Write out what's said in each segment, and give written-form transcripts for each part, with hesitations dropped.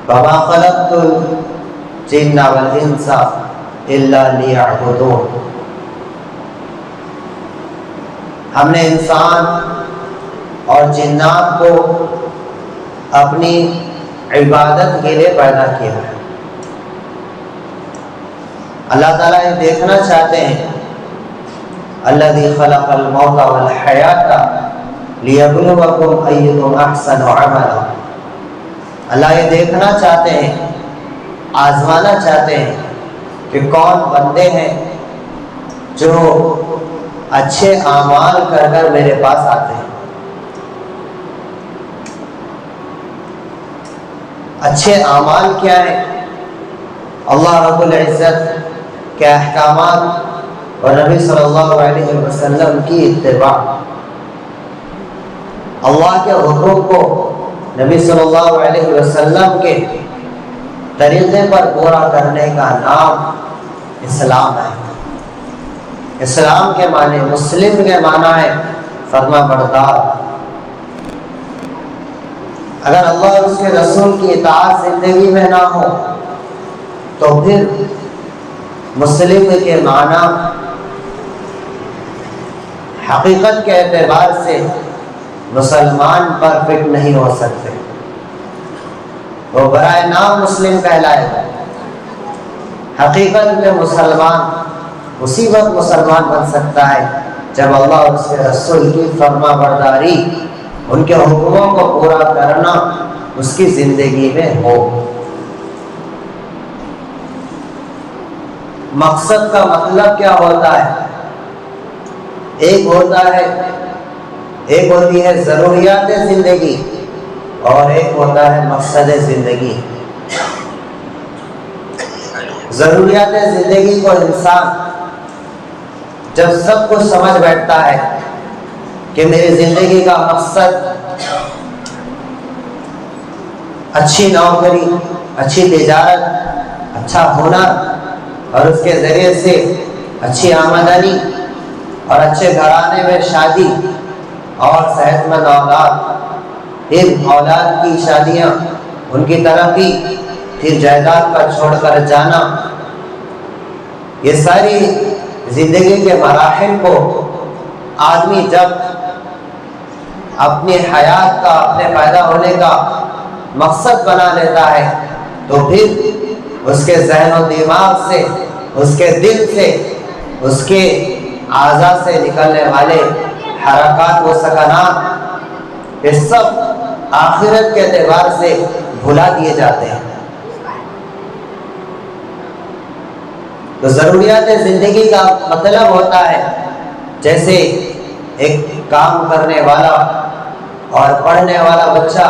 وَمَا خَلَقْتُ الْجِنَّ وَالْإِنسَ إِلَّا لِيَعْبُدُونِ۔ ہم نے انسان اور جنات کو اپنی عبادت کے لیے پیدا کیا ہے۔ اللہ تعالیٰ یہ دیکھنا چاہتے ہیں الذی خلق الموت والحیاۃ لیبلوکم ایکم احسن عملا۔ اللہ یہ دیکھنا چاہتے ہیں، آزمانا چاہتے ہیں کہ کون بندے ہیں جو اچھے اعمال کر کر میرے پاس آتے ہیں۔ اچھے اعمال کیا ہیں؟ اللہ رب العزت کے احکامات اور نبی صلی اللہ علیہ وسلم کی اتباع، اللہ کے حکم کو نبی صلی اللہ علیہ وسلم کے طریقے پر پورا کرنے کا نام اسلام ہے۔ اسلام کے معنی، مسلم کے معنی ہے فرما بردار۔ اگر اللہ اور اس کے رسول کی اطاعت زندگی میں نہ ہو تو پھر مسلم کے معنی حقیقت کے اعتبار سے مسلمان پرفیکٹ نہیں ہو سکتے، وہ برائے نام مسلم کہلائے گا۔ حقیقت میں مسلمان اسی وقت مسلمان بن سکتا ہے جب اللہ اور اس کے رسول کی فرما برداری، ان کے حکموں کو پورا کرنا اس کی زندگی میں ہو۔ مقصد کا مطلب کیا ہوتا ہے؟ ایک ہوتی ہے ضروریات زندگی اور ایک ہوتا ہے مقصد زندگی۔ ضروریات زندگی کو انسان جب سب کچھ سمجھ بیٹھتا ہے کہ میری زندگی کا مقصد اچھی نوکری، اچھی تجارت، اچھا ہنر اور اس کے ذریعے سے اچھی آمدنی اور اچھے گھرانے میں شادی اور صحت مند اولاد، پھر اولاد کی شادیاں، ان کی ترقی، پھر جائیداد پر چھوڑ کر جانا، یہ ساری زندگی کے مراحل کو آدمی جب اپنی حیات کا، اپنے پیدا ہونے کا مقصد بنا لیتا ہے تو پھر اس کے ذہن و دماغ سے، اس کے دل سے، اس کے اعضاء سے نکلنے والے حرکات و سکنات یہ سب آخرت کے اعتبار سے بھلا دیے جاتے ہیں۔ تو ضروریات زندگی کا مطلب ہوتا ہے جیسے ایک کام کرنے والا اور پڑھنے والا بچہ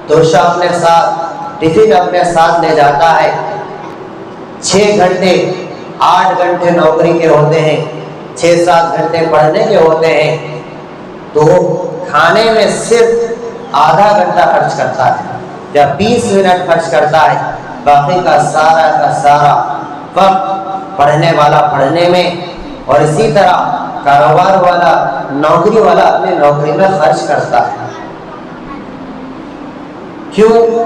توشہ اپنے ساتھ، ٹفن اپنے ساتھ لے جاتا ہے، 6 گھنٹے 8 گھنٹے نوکری کے ہوتے ہیں، 6-7 گھنٹے پڑھنے کے ہوتے ہیں، تو کھانے میں صرف آدھا گھنٹہ خرچ کرتا ہے یا 20 منٹ خرچ کرتا ہے، باقی کا سارا وقت پڑھنے والا پڑھنے میں اور اسی طرح کاروبار والا، نوکری والا اپنی نوکری میں خرچ کرتا ہے۔ کیوں؟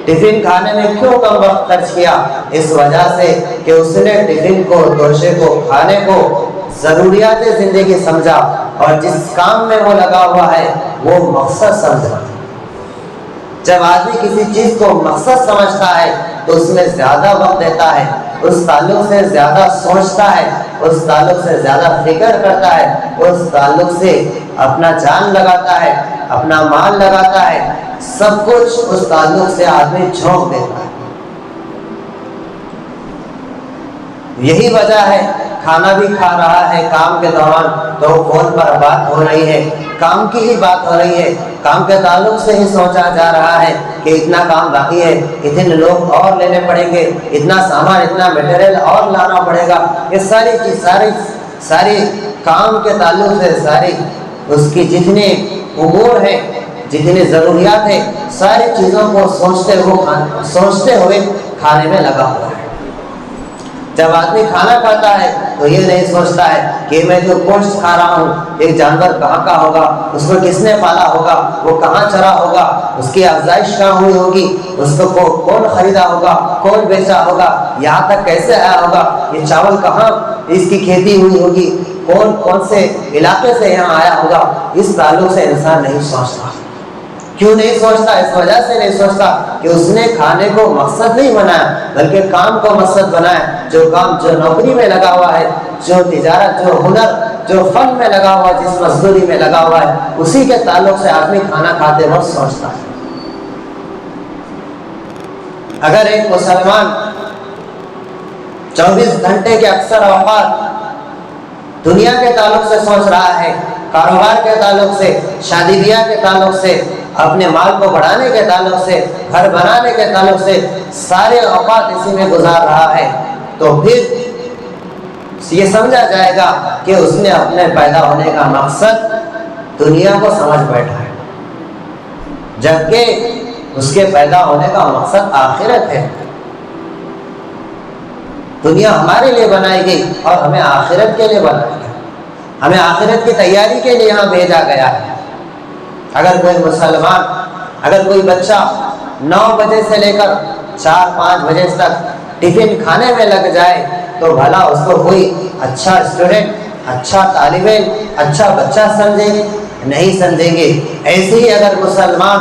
ٹفن کھانے میں کیوں کم وقت خرچ کیا؟ اس وجہ سے کہ اس نے ٹفن کو، توشے کو، کھانے کو ضروریات زندگی سمجھا اور جس کام میں وہ لگا ہوا ہے وہ مقصد سمجھا۔ جب آدمی کسی چیز کو مقصد سمجھتا ہے تو اس میں زیادہ وقت دیتا ہے، اس تعلق سے زیادہ سوچتا ہے، اس تعلق سے زیادہ فکر کرتا ہے، اس تعلق سے اپنا جان لگاتا ہے، اپنا مال لگاتا ہے، سب کچھ اس تعلق سے آدمی جھونک دیتا ہے۔ یہی وجہ ہے کھانا بھی کھا رہا ہے کام کے دوران تو فون پر بات ہو رہی ہے، کام کی ہی بات ہو رہی ہے، کام کے تعلق سے ہی سوچا جا رہا ہے کہ اتنا کام باقی ہے، اتنے لوگ اور لینے پڑیں گے، اتنا سامان، اتنا میٹیریل اور لانا پڑے گا۔ یہ ساری چیز، ساری کام کے تعلق سے ساری اس کی جتنے امور ہیں، جتنی ضروریات ہیں، ساری چیزوں کو سوچتے ہوئے کھانے میں لگا ہوا ہے۔ جب آدمی کھانا کھاتا ہے تو یہ نہیں سوچتا ہے کہ میں جو گوشت کھا رہا ہوں ایک جانور کہاں کا ہوگا، اس کو کس نے پالا ہوگا، وہ کہاں چرا ہوگا، اس کی افزائش کہاں ہوئی ہوگی، اس کو کون خریدا ہوگا، کون بیچا ہوگا، یہاں تک کیسے آیا ہوگا، یہ چاول کہاں اس کی کھیتی ہوئی ہوگی، کون سے علاقے سے یہاں آیا ہوگا۔ اس تعلق سے انسان نہیں سوچتا۔ کیوں نہیں سوچتا؟ اس وجہ سے نہیں سوچتا کہ اس نے کھانے کو مقصد نہیں بنایا بلکہ کام کو مقصد بنایا۔ جو کام، جو نوکری میں لگا ہوا ہے، جو تجارت، جو ہنر، جو فن میں لگا ہوا ہے، جس مزدوری میں لگا ہوا ہے، اسی کے تعلق سے آدمی کھانا کھاتے وقت سوچتا ہے۔ اگر ایک مسلمان 24 گھنٹے کے اکثر اوقات دنیا کے تعلق سے سوچ رہا ہے، کاروبار کے تعلق سے، شادی بیاہ کے تعلق سے، اپنے مال کو بڑھانے کے تعلق سے، گھر بنانے کے تعلق سے، سارے اوقات اسی میں گزار رہا ہے، تو پھر یہ سمجھا جائے گا کہ اس نے اپنے پیدا ہونے کا مقصد دنیا کو سمجھ بیٹھا ہے، جبکہ اس کے پیدا ہونے کا مقصد آخرت ہے۔ دنیا ہمارے لیے بنائی گئی اور ہمیں آخرت کے لیے بنائی گئی، ہمیں آخرت کی تیاری کے لیے یہاں بھیجا گیا ہے۔ اگر کوئی مسلمان، اگر کوئی بچہ 9 بجے سے لے کر 4-5 بجے تک ٹفن کھانے میں لگ جائے تو بھلا اس کو کوئی اچھا اسٹوڈنٹ، اچھا طالب علم، اچھا بچہ سمجھیں گے؟ نہیں سمجھیں گے۔ ایسے ہی اگر مسلمان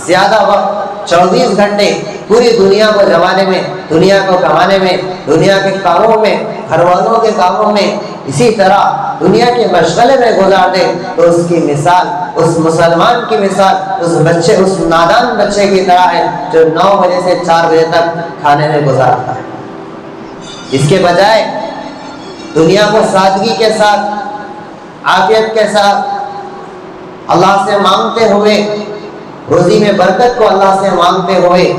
زیادہ وقت 24 گھنٹے پوری دنیا کو جمانے میں، دنیا کو کمانے میں، دنیا کے کاموں میں، گھر والوں کے کاموں میں، اسی طرح دنیا کے مشغلے میں گزار دے تو اس کی مثال، اس مسلمان کی مثال اس بچے، اس نادان بچے کی طرح ہے جو 9 بجے سے 4 بجے تک کھانے میں گزارتا ہے۔ اس کے بجائے دنیا کو سادگی کے ساتھ، عافیت کے ساتھ اللہ سے مانگتے ہوئے، روزی میں برکت کو اللہ سے مانگتے ہوئے،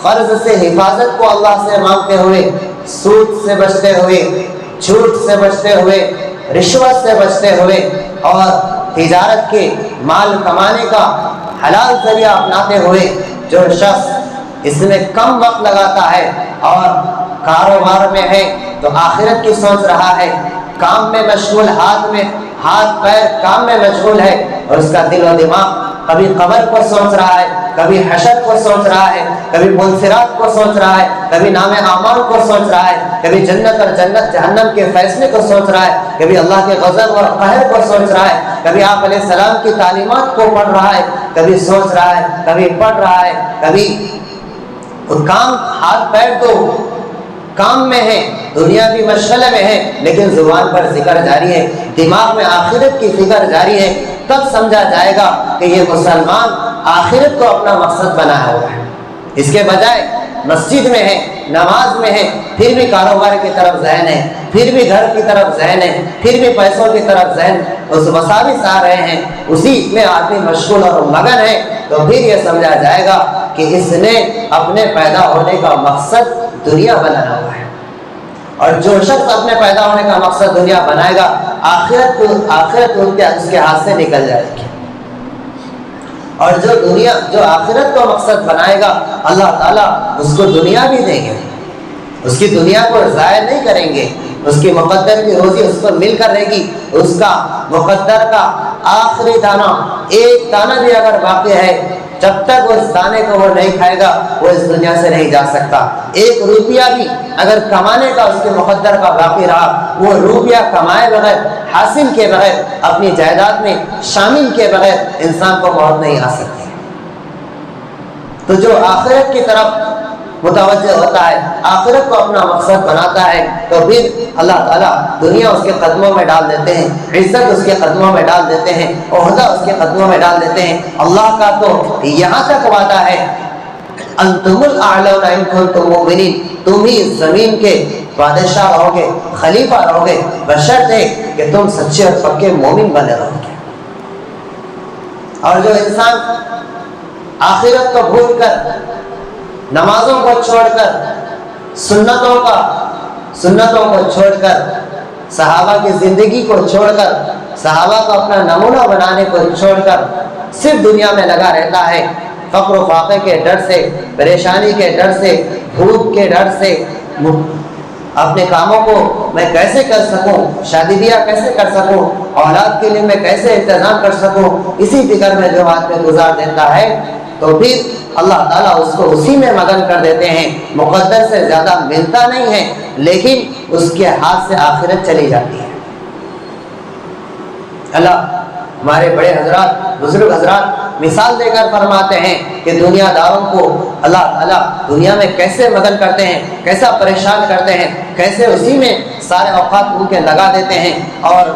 قرض سے حفاظت کو اللہ سے مانگتے ہوئے، سود سے بچتے ہوئے، جھوٹ سے بچتے ہوئے، رشوت سے بچتے ہوئے اور تجارت کے مال کمانے کا حلال ذریعہ اپناتے ہوئے جو شخص اس میں کم وقت لگاتا ہے اور کاروبار میں ہے تو آخرت کی سوچ رہا ہے، کام میں مشغول، ہاتھ پیر کام میں مشغول ہے اور اس کا دل و دماغ کبھی قبر کو سوچ رہا ہے، کبھی حشر کو سوچ رہا ہے، کبھی منصرات کو سوچ رہا ہے، کبھی نام اعمال کو سوچ رہا ہے، کبھی جنت اور جہنم کے فیصلے کو سوچ رہا ہے، کبھی اللہ کے غضب اور قہر کو سوچ رہا ہے، کبھی آپ علیہ السلام کی تعلیمات کو پڑھ رہا ہے، کبھی سوچ رہا ہے، کبھی پڑھ رہا ہے، کبھی کام، ہاتھ پیر تو کام میں ہے، دنیا بھی مشغلے میں ہے، لیکن زبان پر ذکر جاری ہے، دماغ میں آخرت کی فکر جاری ہے۔ تب سمجھا جائے گا کہ یہ مسلمان آخرت کو اپنا مقصد بنایا ہوا ہے۔ اس کے بجائے مسجد میں ہے، نماز میں ہے، پھر بھی کاروبار کی طرف ذہن ہے، پھر بھی گھر کی طرف ذہن ہے، پھر بھی پیسوں کی طرف ذہن، اس مساوس آ رہے ہیں، اسی میں آدمی مشغول اور مگن ہے، تو پھر یہ سمجھا جائے گا کہ اس نے اپنے پیدا ہونے کا مقصد دنیا بنانا ہوا ہے۔ اور جو شخص اپنے پیدا ہونے کا مقصد دنیا بنائے گا، آخرت اس کے ہاتھ سے نکل جائے گی۔ اور جو آخرت کو مقصد بنائے گا، اللہ تعالیٰ اس کو دنیا بھی دیں گے، اس کی دنیا کو ضائع نہیں کریں گے، اس کی مقدر کی روزی اس کو مل کر رہے گی، اس کا مقدر کا آخری دانہ، ایک دانہ بھی اگر باقی ہے، جب تک اس دانے کو وہ نہیں کھائے گا وہ اس دنیا سے نہیں جا سکتا۔ 1 روپیہ بھی اگر کمانے کا اس کے مقدر کا باقی رہا، وہ روپیہ کمائے بغیر، حاصل کے بغیر، اپنی جائیداد میں شامل کے بغیر انسان کو موت نہیں آ سکتی۔ تو جو آخرت کی طرف متوجہ ہوتا ہے، آخرت کو اپنا مقصد بناتا ہے، تو پھر اللہ تعالیٰ دنیا اس کے قدموں میں ڈال دیتے ہیں، عزت اس کے قدموں میں ڈال دیتے ہیں، عہدہ اس کے قدموں میں ڈال دیتے ہیں۔ اللہ کا تو یہاں تک وعدہ ہے، انتم الاعلون ان کنتم مؤمنین، تم ہی زمین کے بادشاہ رہو گے، خلیفہ رہو گے، بشرط ہے کہ تم سچے اور پکے مومن بنے رہو گے۔ اور جو انسان آخرت کو بھول کر، نمازوں کو چھوڑ کر، سنتوں کو چھوڑ کر، صحابہ کی زندگی کو چھوڑ کر، صحابہ کو اپنا نمونہ بنانے کو چھوڑ کر صرف دنیا میں لگا رہتا ہے، فقر و فاقے کے ڈر سے، پریشانی کے ڈر سے، بھوک کے ڈر سے، اپنے کاموں کو میں کیسے کر سکوں، شادی بیاہ کیسے کر سکوں، اولاد کے لیے میں کیسے انتظام کر سکوں، اسی فکر میں جو آدمی گزار دیتا ہے تو پھر اللہ تعالیٰ اس کو اسی میں مگن کر دیتے ہیں. مقدر سے زیادہ ملتا نہیں ہے لیکن اس کے ہاتھ سے آخرت چلی جاتی ہے. اللہ ہمارے بڑے حضرات، بزرگ حضرات مثال دے کر فرماتے ہیں کہ دنیا داروں کو اللہ تعالیٰ دنیا میں کیسے مگن کرتے ہیں، کیسا پریشان کرتے ہیں، کیسے اسی میں سارے اوقات ان کے لگا دیتے ہیں، اور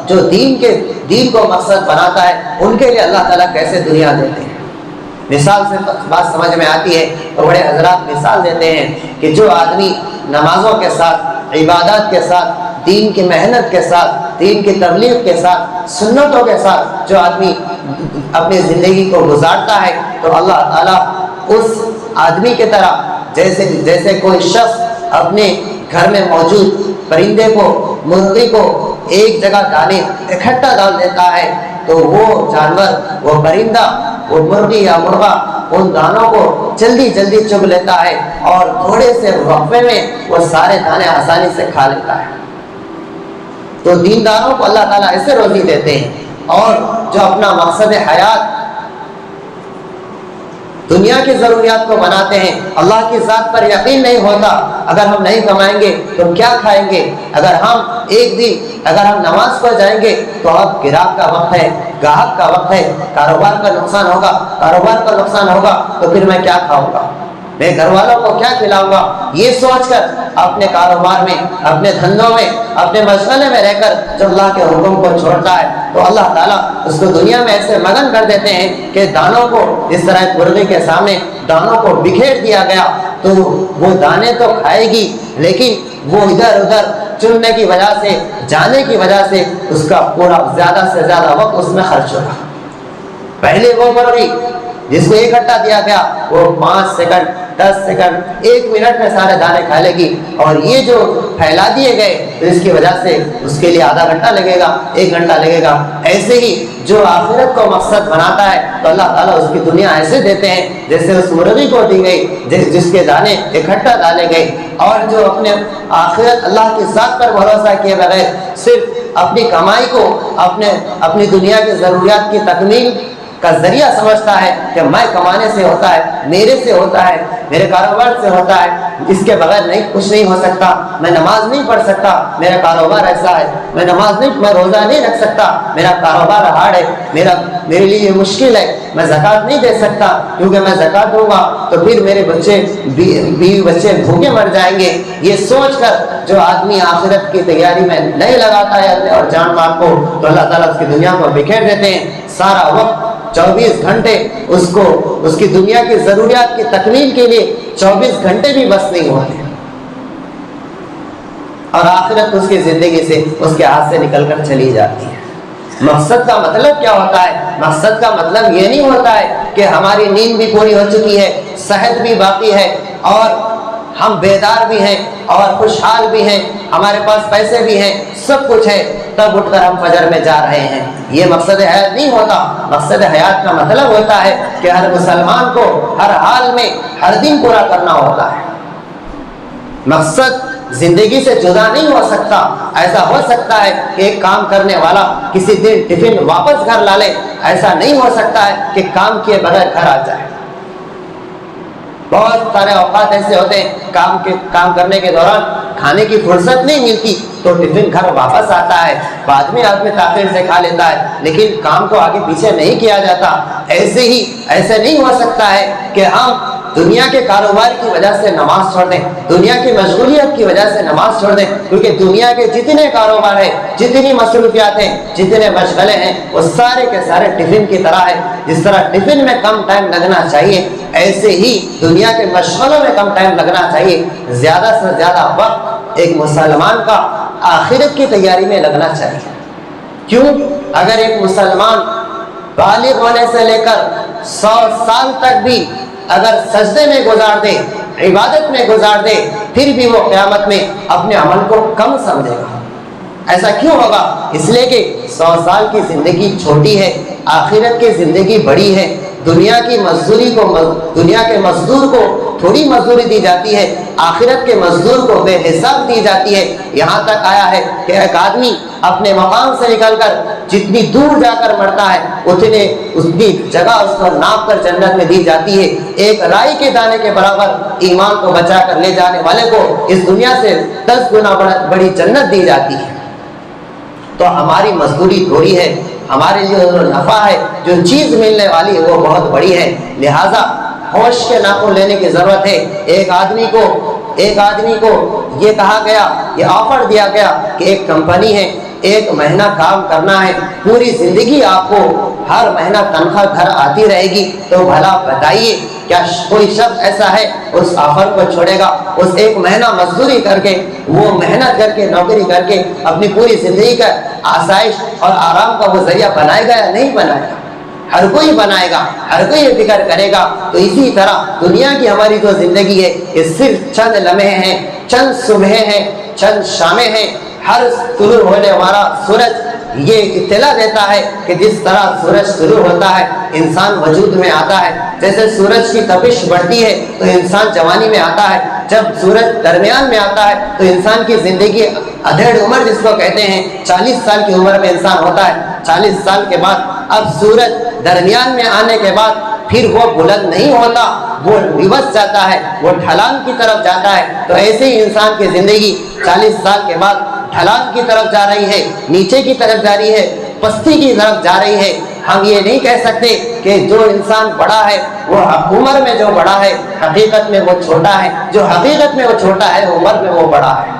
جو دین کو مقصد بناتا ہے ان کے لیے اللہ تعالیٰ کیسے دنیا دیتے ہیں. مثال سے بات سمجھ میں آتی ہے تو بڑے حضرات مثال دیتے ہیں کہ جو آدمی نمازوں کے ساتھ، عبادات کے ساتھ، دین کی محنت کے ساتھ، دین کی تبلیغ کے ساتھ، سنتوں کے ساتھ جو آدمی اپنی زندگی کو گزارتا ہے تو اللہ تعالیٰ اس آدمی کی طرح جیسے کوئی شخص اپنے گھر میں موجود پرندے کو، مرغی کو ایک جگہ دانے اکٹھا ڈال دیتا ہے تو وہ جانور، وہ پرندہ، وہ مرغی یا مرغا ان دانوں کو جلدی جلدی چگ لیتا ہے اور تھوڑے سے وقفے میں وہ سارے دانے آسانی سے کھا لیتا ہے. تو دینداروں کو اللہ تعالیٰ ایسے روزی دیتے ہیں، اور جو اپنا مقصد حیات دنیا کی ضروریات کو بناتے ہیں، اللہ کی ذات پر یقین نہیں ہوتا. اگر ہم نہیں کمائیں گے تو کیا کھائیں گے، اگر ہم نماز پڑھ جائیں گے تو اب گراہک کا وقت ہے، گاہک کا وقت ہے، کاروبار کا نقصان ہوگا تو پھر میں کیا کھاؤں گا، میں گھر والوں کو کیا کھلاؤں گا. یہ سوچ کر اپنے کاروبار میں، اپنے دھندوں میں، اپنے مشغلے میں رہ کر جو اللہ کے حکم کو چھوڑتا ہے تو اللہ تعالیٰ اس کو دنیا میں ایسے مگن کر دیتے ہیں کہ دانوں کو، جس طرح ایک مرغی کے سامنے دانوں کو بکھیر دیا گیا تو وہ دانے تو کھائے گی لیکن وہ ادھر ادھر چننے کی وجہ سے، جانے کی وجہ سے اس کا پورا زیادہ سے زیادہ وقت اس میں خرچ ہوگا. پہلے وہ مرغی جس کو اکٹھا دیا گیا وہ 5 سیکنڈ، 10 سیکنڈ، 1 منٹ میں سارے دانے کھا لے گی، اور یہ جو پھیلا دیے گئے تو اس کی وجہ سے اس کے لیے آدھا گھنٹہ لگے گا، 1 گھنٹہ لگے گا. ایسے ہی جو آخرت کو مقصد بناتا ہے تو اللہ تعالیٰ اس کی دنیا ایسے دیتے ہیں جیسے اس مرغی کو دی گئی جس کے دانے اکٹھا ڈالے گئے، اور جو اپنے آخرت اللہ کی ذات پر بھروسہ کیے بغیر صرف اپنی کمائی کو اپنی دنیا کی ضروریات کی تکمیل کا ذریعہ سمجھتا ہے کہ میں کمانے سے ہوتا ہے، میرے سے ہوتا ہے، میرے کاروبار سے ہوتا ہے، اس کے بغیر کچھ نہیں ہو سکتا، میں نماز نہیں پڑھ سکتا، میرا کاروبار ایسا ہے، میں روزہ نہیں رکھ سکتا، میرا کاروبار ہارڈ ہے، میرے لیے یہ مشکل ہے، میں زکوٰۃ نہیں دے سکتا کیونکہ میں زکوٰۃ دوں گا تو پھر میرے بیوی بچے بھوکے مر جائیں گے. یہ سوچ کر جو آدمی آخرت کی تیاری میں نہیں لگاتا ہے اپنے اور جان مال کو تو اللہ تعالیٰ اس کی دنیا کو بکھیر دیتے ہیں. سارا وقت 24 گھنٹے اس کی دنیا کی ضروریات کی تکمیل کے لیے 24 گھنٹے بھی بس نہیں ہوتے، اور آخرت اس کی زندگی سے، اس کے ہاتھ سے نکل کر چلی جاتی ہے. مقصد کا مطلب کیا ہوتا ہے؟ مقصد کا مطلب یہ نہیں ہوتا ہے کہ ہماری نیند بھی پوری ہو چکی ہے، صحت بھی باقی ہے، اور ہم بیدار بھی ہیں اور خوشحال بھی ہیں، ہمارے پاس پیسے بھی ہیں، سب کچھ ہے، تب اٹھ کر ہم فجر میں جا رہے ہیں. یہ مقصد حیات نہیں ہوتا. مقصد حیات کا مطلب ہوتا ہے کہ ہر مسلمان کو ہر حال میں ہر دن پورا کرنا ہوتا ہے. مقصد زندگی سے جدا نہیں ہو سکتا. ایسا ہو سکتا ہے کہ ایک کام کرنے والا کسی دن ٹفن واپس گھر لا لے، ایسا نہیں ہو سکتا ہے کہ کام کیے بغیر گھر آ جائے. بہت سارے اوقات ایسے ہوتے ہیں کام کرنے کے دوران کھانے کی فرصت نہیں ملتی تو ٹفن گھر واپس آتا ہے، بعد میں آدمی تاخیر سے کھا لیتا ہے لیکن کام کو آگے پیچھے نہیں کیا جاتا. ایسے نہیں ہو سکتا ہے کہ ہم دنیا کے کاروبار کی وجہ سے نماز چھوڑ دیں، دنیا کی مشغولیت کی وجہ سے نماز چھوڑ دیں، کیونکہ دنیا کے جتنے کاروبار ہیں، جتنی مصروفیات ہیں، جتنے مشغلے ہیں، وہ سارے کے سارے ٹفن کی طرح ہے. جس طرح ٹفن میں کم ٹائم لگنا چاہیے ایسے ہی دنیا کے مشغلوں میں کم ٹائم لگنا چاہیے. زیادہ سے زیادہ وقت ایک مسلمان کا آخرت کی تیاری میں لگنا چاہیے. کیوں؟ اگر ایک مسلمان بالغ ہونے سے لے کر 100 سال تک بھی اگر سجدے میں گزار دے، عبادت میں گزار دے، پھر بھی وہ قیامت میں اپنے عمل کو کم سمجھے گا. ایسا کیوں ہوگا؟ اس لیے کہ 100 سال کی زندگی چھوٹی ہے، آخرت کی زندگی بڑی ہے. دنیا کی مزدوری کو دنیا کے مزدور کو تھوڑی مزدوری دی جاتی ہے، آخرت کے مزدور کو بے حساب دی جاتی ہے۔ یہاں تک آیا ہے کہ ایک آدمی اپنے مقام سے نکل کر جتنی دور جا کر مرتا ہے اتنی جگہ اس کو ناپ کر جنت میں دی جاتی ہے۔ ایک رائی کے دانے کے برابر ایمان کو بچا کر لے جانے والے کو اس دنیا سے 10 گنا بڑی جنت دی جاتی ہے۔ تو ہماری مزدوری تھوڑی ہے، ہمارے لیے جو نفع ہے، جو چیز ملنے والی ہے وہ بہت بڑی ہے۔ لہٰذا ہوش کے ناخن لینے کی ضرورت ہے۔ ایک آدمی کو یہ کہا گیا، یہ آفر دیا گیا کہ ایک کمپنی ہے، 1 مہینہ کام کرنا ہے، پوری زندگی آپ کو ہر مہینہ تنخواہ گھر آتی رہے گی، تو بھلا بتائیے کیا کوئی شخص ایسا ہے اس آفر کو چھوڑے گا؟ اس 1 مہینہ مزدوری کر کے، وہ محنت کر کے، نوکری کر کے اپنی پوری زندگی کا آسائش اور آرام کا وہ ذریعہ بنائے گا یا نہیں بنائے گا؟ ہر کوئی بنائے گا، ہر کوئی یہ فکر کرے گا۔ تو اسی طرح دنیا کی ہماری جو زندگی ہے یہ صرف چند لمحے ہیں، چند صبحیں ہیں، چند شامیں ہیں۔ ہر طلوع ہونے والا سورج یہ اطلاع دیتا ہے کہ جس طرح سورج شروع ہوتا ہے انسان وجود میں آتا ہے، جیسے سورج کی تپش بڑھتی ہے تو انسان جوانی میں آتا ہے، جب سورج درمیان میں آتا ہے تو انسان کی زندگی ادھیڑ عمر جس کو کہتے ہیں 40 سال کی عمر میں انسان ہوتا ہے۔ 40 سال کے بعد اب سورج درمیان میں آنے کے بعد پھر وہ بلند نہیں ہوتا، وہ ریورس جاتا ہے، وہ ڈھلان کی طرف جاتا ہے۔ تو ایسے ہی انسان کی زندگی 40 سال کے بعد ڈھلان کی طرف جا رہی ہے، نیچے کی طرف جا رہی ہے، پستی کی طرف جا رہی ہے۔ ہم یہ نہیں کہہ سکتے کہ جو انسان بڑا ہے وہ عمر میں جو بڑا ہے حقیقت میں وہ چھوٹا ہے، جو حقیقت میں وہ چھوٹا ہے عمر میں وہ بڑا ہے۔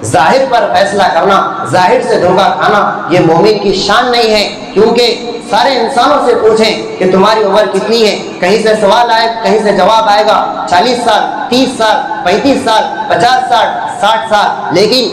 ظاہر پر فیصلہ کرنا، ظاہر سے دھوکہ کھانا یہ مومن کی شان نہیں ہے، کیونکہ سارے انسانوں سے پوچھیں کہ تمہاری عمر کتنی ہے، کہیں سے سوال آئے کہیں سے جواب آئے گا 40 سال، 30 سال، 35 سال، 50 سال، 60 سال، لیکن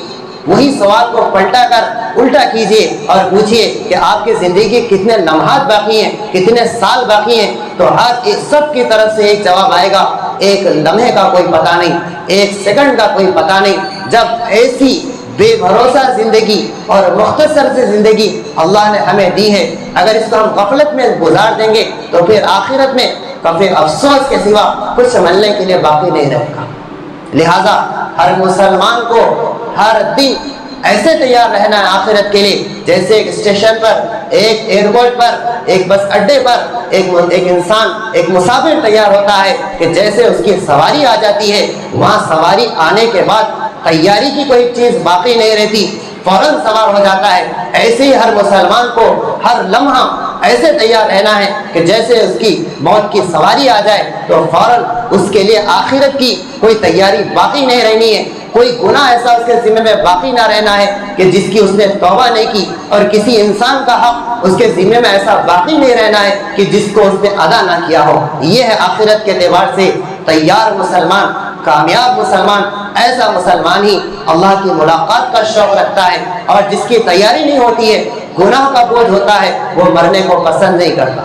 وہی سوال کو پلٹا کر الٹا کیجئے اور پوچھئے کہ آپ کی زندگی کے کتنے لمحات باقی ہیں، کتنے سال باقی ہیں، تو ہر ایک سب کی طرف سے ایک جواب آئے گا، ایک لمحے کا کوئی پتہ نہیں، 1 سیکنڈ کا کوئی پتہ نہیں۔ جب ایسی بے بھروسہ زندگی اور مختصر سی زندگی اللہ نے ہمیں دی ہے، اگر اس کو ہم غفلت میں گزار دیں گے تو پھر آخرت میں کافی افسوس کے سوا کچھ ملنے کے لیے باقی نہیں رہے گا۔ لہٰذا ہر مسلمان کو ہر دن ایسے تیار رہنا ہے آخرت کے لیے، جیسے ایک اسٹیشن پر، ایک ایئرپورٹ پر، ایک بس اڈے پر ایک انسان، ایک مسافر تیار ہوتا ہے کہ جیسے اس کی سواری آ جاتی ہے، وہاں سواری آنے کے بعد تیاری کی کوئی چیز باقی نہیں رہتی، فوراً سوار ہو جاتا ہے۔ ایسے ہی ہر مسلمان کو ہر لمحہ ایسے تیار رہنا ہے کہ جیسے اس کی موت کی سواری آ جائے تو فوراً اس کے لیے آخرت کی کوئی تیاری باقی نہیں رہنی ہے، کوئی گناہ ایسا اس کے ذمہ میں باقی نہ رہنا ہے کہ جس کی اس نے توبہ نہیں کی، اور کسی انسان کا حق اس کے ذمہ میں ایسا باقی نہیں رہنا ہے کہ جس کو اس نے ادا نہ کیا ہو۔ یہ ہے آخرت کے اعتبار سے تیار مسلمان، کامیاب مسلمان۔ ایسا مسلمان ہی اللہ کی ملاقات کا شوق رکھتا ہے، اور جس کی تیاری نہیں ہوتی ہے، گناہ کا بوجھ ہوتا ہے، وہ مرنے کو پسند نہیں کرتا۔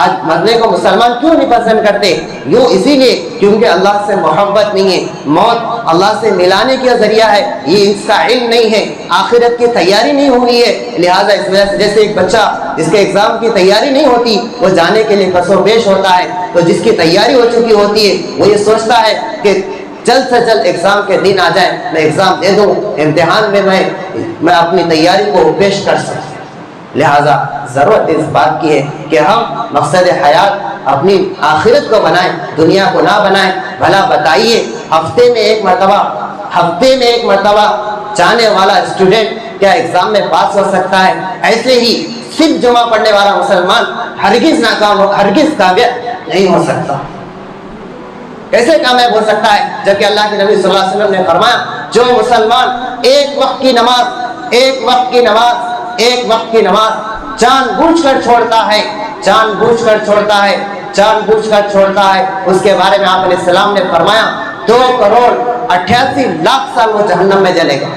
آج مرنے کو مسلمان کیوں نہیں پسند کرتے؟ یوں اسی لیے کیونکہ اللہ سے محبت نہیں ہے، موت اللہ سے ملانے کا ذریعہ ہے، یہ اس کا علم نہیں ہے، آخرت کی تیاری نہیں ہوئی ہے۔ لہٰذا اس وجہ سے جیسے ایک بچہ جس کے ایگزام کی تیاری نہیں ہوتی وہ جانے کے لیے کس و پیش ہوتا ہے، تو جس کی تیاری ہو چکی ہوتی ہے وہ یہ سوچتا ہے کہ جلد سے جلد ایگزام کے دن آ جائے، میں ایگزام دے دوں، امتحان میں میں اپنی تیاری کو پیش کر سکوں۔ لہٰذا ضرورت اس بات کی ہے کہ ہم مقصد حیات اپنی آخرت کو بنائیں، دنیا کو نہ بنائیں۔ بھلا بتائیے ہفتے میں ایک مرتبہ جانے والا اسٹوڈنٹ کیا ایگزام میں پاس ہو سکتا ہے؟ ایسے ہی صرف جمعہ پڑھنے والا مسلمان ہرگز کامیاب نہیں ہو سکتا۔ کیسے کامیاب ہو سکتا ہے جبکہ اللہ کے نبی صلی اللہ علیہ وسلم نے فرمایا جو مسلمان ایک وقت کی نماز جان بوجھ کر چھوڑتا ہے اس کے بارے میں آپ علیہ السلام نے فرمایا 2,88,00,000 سال وہ جہنم میں جلے گا۔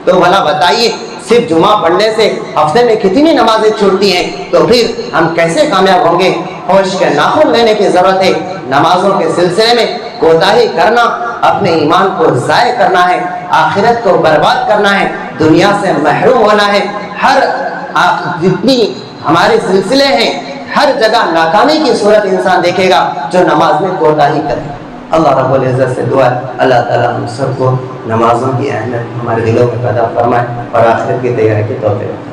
تو بھلا بتائیے صرف جمعہ پڑھنے سے ہفتے میں کتنی نمازیں چھوٹتی ہیں، تو پھر ہم کیسے کامیاب ہوں گے؟ ہوش کے ناخن لینے کی ضرورت ہے۔ نمازوں کے سلسلے میں کوتاہی کرنا اپنے ایمان کو ضائع کرنا ہے، آخرت کو برباد کرنا ہے، دنیا سے محروم ہونا ہے۔ جتنی ہمارے سلسلے ہیں، ہر جگہ ناکامی کی صورت انسان دیکھے گا جو نماز میں کوتاہی کرے. اللہ رب العزت سے دعا ہے اللہ تعالیٰ ہم سب کو نمازوں کی اہمیت ہمارے دلوں میں پیدا فرمائے اور آخرت کی تیاری کی توفیق.